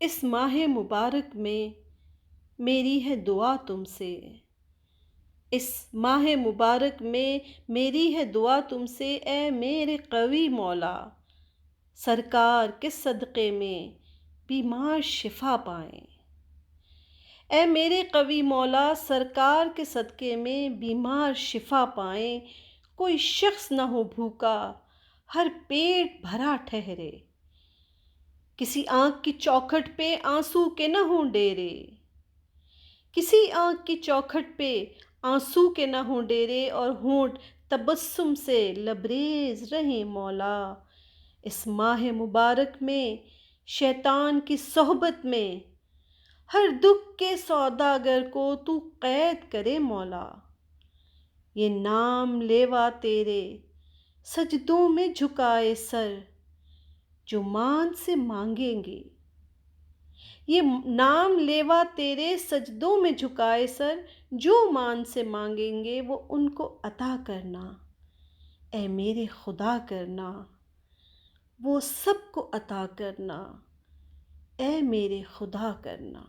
اس ماہ مبارک میں میری ہے دعا تم سے، اس ماہ مبارک میں میری ہے دعا تم سے، اے میرے قوی مولا، سرکار کے صدقے میں بیمار شفا پائیں۔ اے میرے قوی مولا، سرکار کے صدقے میں بیمار شفا پائیں، کوئی شخص نہ ہو بھوکا، ہر پیٹ بھرا ٹھہرے، کسی آنکھ کی چوکھٹ پہ آنسو کے نہ ہوں ڈیرے، کسی آنکھ کی چوکھٹ پہ آنسو کے نہ ہوں ڈیرے، اور ہونٹ تبسم سے لبریز رہیں مولا۔ اس ماہ مبارک میں شیطان کی صحبت میں ہر دکھ کے سوداگر کو تو قید کرے مولا۔ یہ نام لیوا تیرے سجدوں میں جھکائے سر، جو مان سے مانگیں گے، یہ نام لیوا تیرے سجدوں میں جھکائے سر، جو مان سے مانگیں گے وہ ان کو عطا کرنا، اے میرے خدا کرنا، وہ سب کو عطا کرنا، اے میرے خدا کرنا۔